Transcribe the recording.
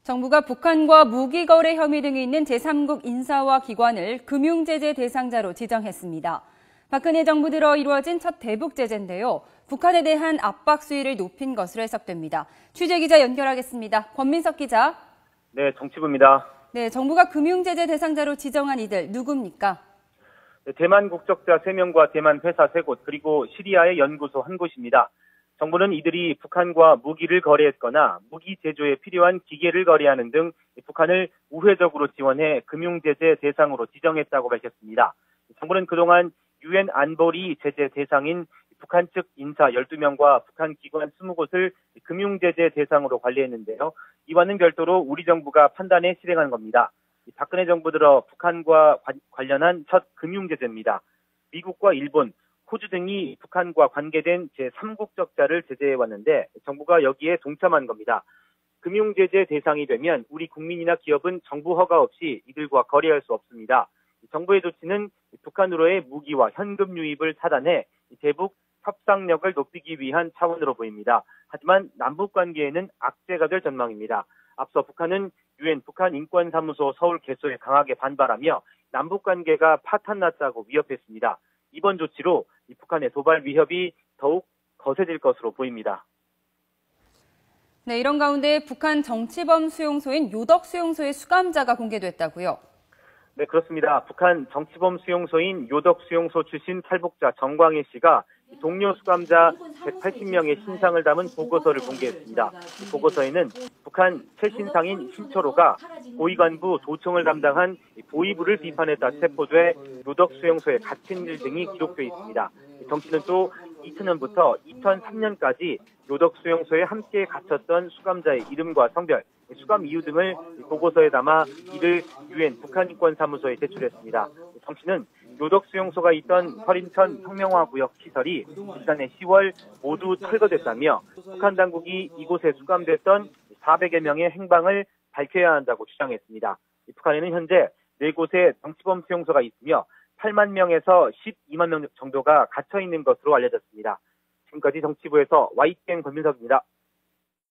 정부가 북한과 무기 거래 혐의 등이 있는 제3국 인사와 기관을 금융제재 대상자로 지정했습니다. 박근혜 정부 들어 이루어진 첫 대북 제재인데요. 북한에 대한 압박 수위를 높인 것으로 해석됩니다. 취재기자 연결하겠습니다. 권민석 기자. 네, 정치부입니다. 네, 정부가 금융제재 대상자로 지정한 이들 누굽니까? 네, 대만 국적자 3명과 대만 회사 3곳, 그리고 시리아의 연구소 1곳입니다. 정부는 이들이 북한과 무기를 거래했거나 무기 제조에 필요한 기계를 거래하는 등 북한을 우회적으로 지원해 금융제재 대상으로 지정했다고 밝혔습니다. 정부는 그동안 유엔 안보리 제재 대상인 북한 측 인사 12명과 북한 기관 20곳을 금융제재 대상으로 관리했는데요. 이와는 별도로 우리 정부가 판단해 실행한 겁니다. 박근혜 정부 들어 북한과 관련한 첫 금융제재입니다. 미국과 일본, 호주 등이 북한과 관계된 제3국적자를 제재해왔는데 정부가 여기에 동참한 겁니다. 금융제재 대상이 되면 우리 국민이나 기업은 정부 허가 없이 이들과 거래할 수 없습니다. 정부의 조치는 북한으로의 무기와 현금 유입을 차단해 대북 협상력을 높이기 위한 차원으로 보입니다. 하지만 남북 관계에는 악재가 될 전망입니다. 앞서 북한은 유엔 북한인권사무소 서울 개소에 강하게 반발하며 남북 관계가 파탄났다고 위협했습니다. 이번 조치로 북한의 도발 위협이 더욱 거세질 것으로 보입니다. 네, 이런 가운데 북한 정치범 수용소인 요덕 수용소의 수감자가 공개됐다고요? 네, 그렇습니다. 북한 정치범 수용소인 요덕 수용소 출신 탈북자 정광희 씨가 동료 수감자 180명의 신상을 담은 보고서를 공개했습니다. 이 보고서에는 북한 최신상인 신철호가 고위관부 도청을 담당한 보위부를 비판했다 체포돼 요덕 수용소에 갇힌 일 등이 기록되어 있습니다. 정 씨는 또 2000년부터 2003년까지 요덕 수용소에 함께 갇혔던 수감자의 이름과 성별, 수감 이유 등을 보고서에 담아 이를 유엔 북한인권사무소에 제출했습니다. 정 씨는 요덕 수용소가 있던 설인천 혁명화구역 시설이 지난해 10월 모두 철거됐다며 북한 당국이 이곳에 수감됐던 400여 명의 행방을 밝혀야 한다고 주장했습니다. 북한에는 현재 4곳의 정치범 수용소가 있으며 8만 명에서 12만 명 정도가 갇혀 있는 것으로 알려졌습니다. 지금까지 정치부에서 YTN 권민석입니다.